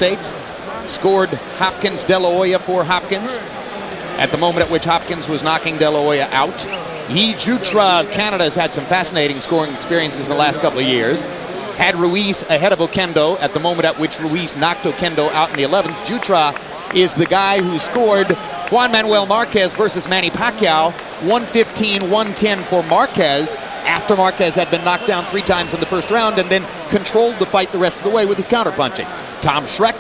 States. Scored Hopkins De La Hoya for Hopkins at the moment at which Hopkins was knocking De La Hoya out. Jutra of Canada has had some fascinating scoring experiences in the last couple of years. Had Ruiz ahead of Oquendo at the moment at which Ruiz knocked Oquendo out in the 11th. Jutra is the guy who scored Juan Manuel Marquez versus Manny Pacquiao, 115-110 for Marquez, after Marquez had been knocked down 3 times in the first round and then controlled the fight the rest of the way with his counterpunching. Tom Schreck,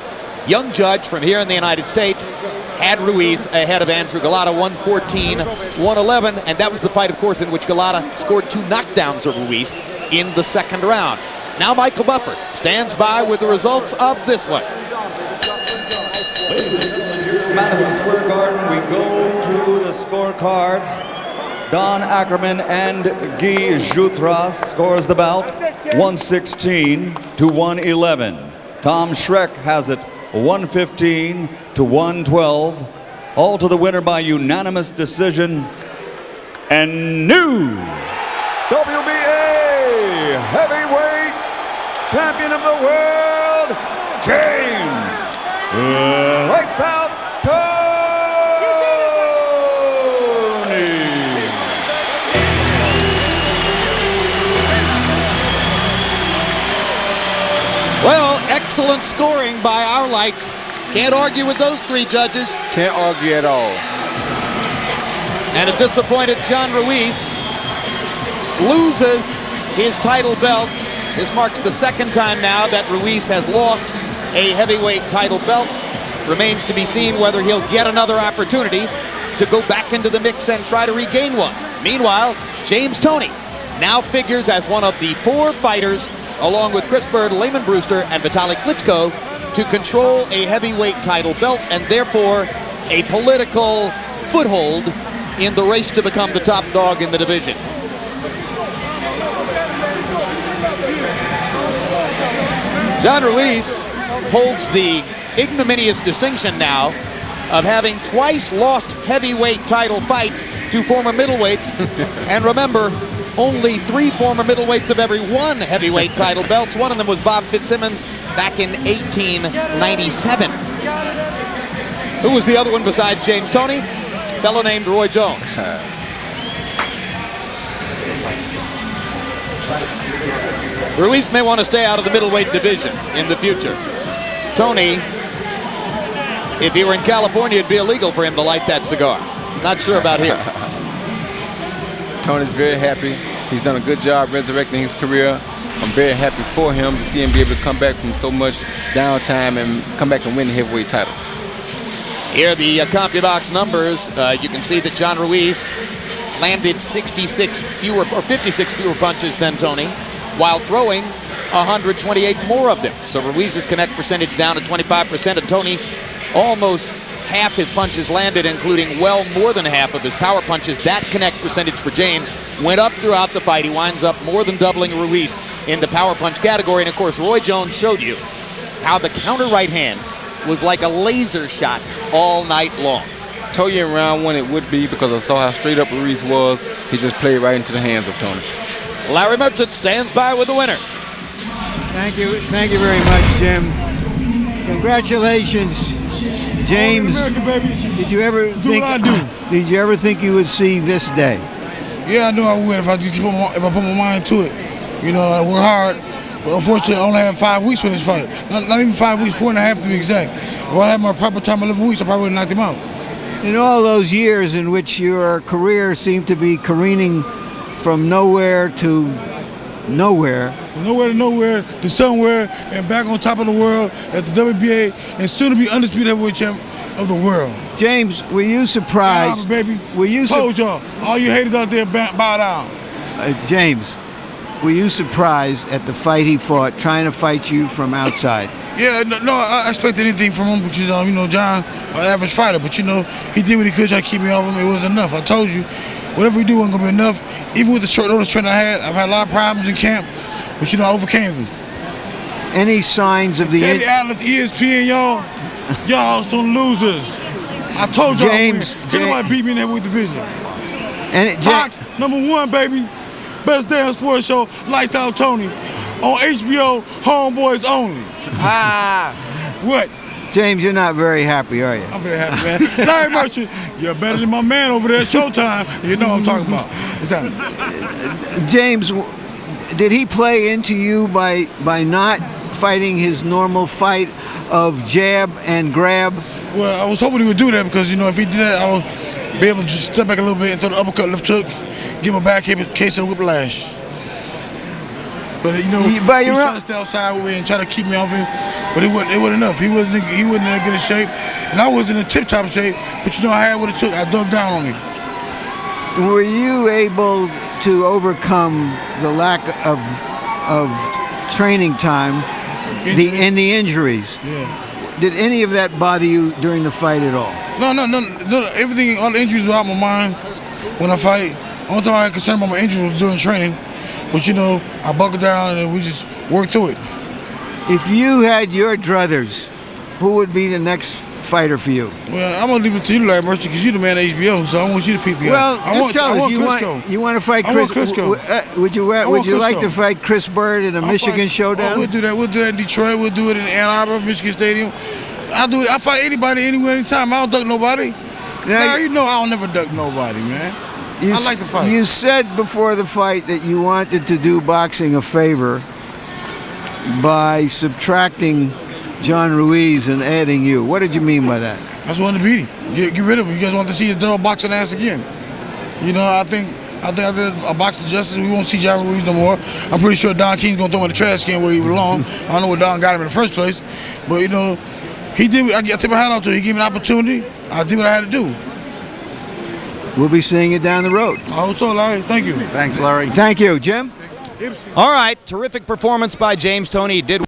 young judge from here in the United States, had Ruiz ahead of Andrew Galata, 114-111, and that was the fight, of course, in which Galata scored 2 knockdowns of Ruiz in the second round. Now Michael Buffer stands by with the results of this one. Madison Square Garden, we go to the scorecards. Don Ackerman and Guy Jutras scores the bout 116-111. Tom Schreck has it 115-112. All to the winner by unanimous decision. And new WBA heavyweight champion of the world, James Lights Out Toney. Well, excellent scoring by our lights. Can't argue with those 3 judges. Can't argue at all. And a disappointed John Ruiz loses his title belt. This marks the second time now that Ruiz has lost a heavyweight title belt. Remains to be seen whether he'll get another opportunity to go back into the mix and try to regain one. Meanwhile, James Toney now figures as one of the 4 fighters, along with Chris Bird, Layman Brewster, and Vitaly Klitschko, to control a heavyweight title belt and therefore a political foothold in the race to become the top dog in the division. John Ruiz holds the ignominious distinction now of having twice lost heavyweight title fights to former middleweights. And remember, only 3 former middleweights have ever won heavyweight title belts. One of them was Bob Fitzsimmons back in 1897. Who was the other one besides James Toney? A fellow named Roy Jones. Ruiz may want to stay out of the middleweight division in the future. Toney, if he were in California, it'd be illegal for him to light that cigar. Not sure about here. Toney's very happy. He's done a good job resurrecting his career. I'm very happy for him to see him be able to come back from so much downtime and come back and win the heavyweight title. Here are the CompuBox numbers. You can see that John Ruiz landed 56 fewer or 56 fewer punches than Toney, while throwing 128 more of them. So Ruiz's connect percentage down to 25%, and Toney almost half his punches landed, including well more than half of his power punches. That connect percentage for James went up throughout the fight. He winds up more than doubling Ruiz in the power punch category. And of course, Roy Jones showed you how the counter right hand was like a laser shot all night long. Told you in round 1 it would be, because I saw how straight up Ruiz was. He just played right into the hands of Toney. Larry Merchant stands by with the winner. Thank you very much, Jim. Congratulations, James. Did you ever think you would see this day? Yeah, I knew I would if I put my mind to it. You know, I work hard, but unfortunately I only had 5 weeks for this fight. Not even 5 weeks, 4.5 to be exact. If I had my proper time 11 weeks, I probably would have knocked him out. In all those years in which your career seemed to be careening from nowhere to nowhere. From nowhere to nowhere to somewhere, and back on top of the world at the WBA, and soon to be undisputed heavyweight champ of the world. James, were you surprised? Baby. Were you told y'all, all you haters out there, bow down. James, were you surprised at the fight he fought, trying to fight you from outside? Yeah, no, I expected anything from him, which is, John, an average fighter. But, he did what he could to try to keep me off him. It was enough. I told you, whatever we do wasn't going to be enough. Even with the short notice training I had, I've had a lot of problems in camp, but, I overcame them. Any signs of the... Teddy Atlas, ESPN, y'all some losers. I told y'all, James, nobody beat me in that weight division. And Fox, #1, baby. Best damn sports show, Lights Out Toney. On HBO, Homeboys Only. What? James, you're not very happy, are you? I'm very happy, man. Larry Merchant, you're better than my man over there at Showtime. You know what I'm talking about. What's that? James, did he play into you by not fighting his normal fight of jab and grab? Well, I was hoping he would do that because, you know, if he did that, I would be able to just step back a little bit and throw the uppercut, left hook, give him a back hip in case of the whiplash. But, you know, he was trying to stay outside with me and try to keep me off him, but it wasn't enough. He wasn't in that good a shape, and I wasn't in tip-top shape, but, you know, I had what it took. I dug down on him. Were you able to overcome the lack of training time and the injuries? Yeah. Did any of that bother you during the fight at all? No. Everything, all the injuries were out of my mind when I fight. Only time I had concern about my injuries was during training. But, you know, I buckled down and we just worked through it. If you had your druthers, who would be the next fighter for you? Well, I'm going to leave it to you, Larry Merchant, because you're the man at HBO, so I want you to pick the guy. Well, I want Klitschko. You want to fight I Chris? want Klitschko. Would you like to fight Chris Bird in a Michigan showdown? Oh, we'll do that. We'll do that in Detroit. We'll do it in Ann Arbor, Michigan Stadium. I'll do it. I fight anybody, anywhere, anytime. I don't duck nobody. Now, you know I don't never duck nobody, man. I like to fight. You said before the fight that you wanted to do boxing a favor by subtracting John Ruiz and adding you. What did you mean by that? I just wanted to beat him. Get rid of him. You guys want to see his double boxing ass again. You know, I think I did a boxing justice. We won't see John Ruiz no more. I'm pretty sure Don King's going to throw him in the trash can where he belongs. I don't know where Don got him in the first place. But, you know, he did. I tip my hat off to him. He gave me an opportunity. I did what I had to do. We'll be seeing it down the road. I hope so, Larry. Thank you. Thanks, Larry. Thank you, Jim. All right, terrific performance by James Toney. He did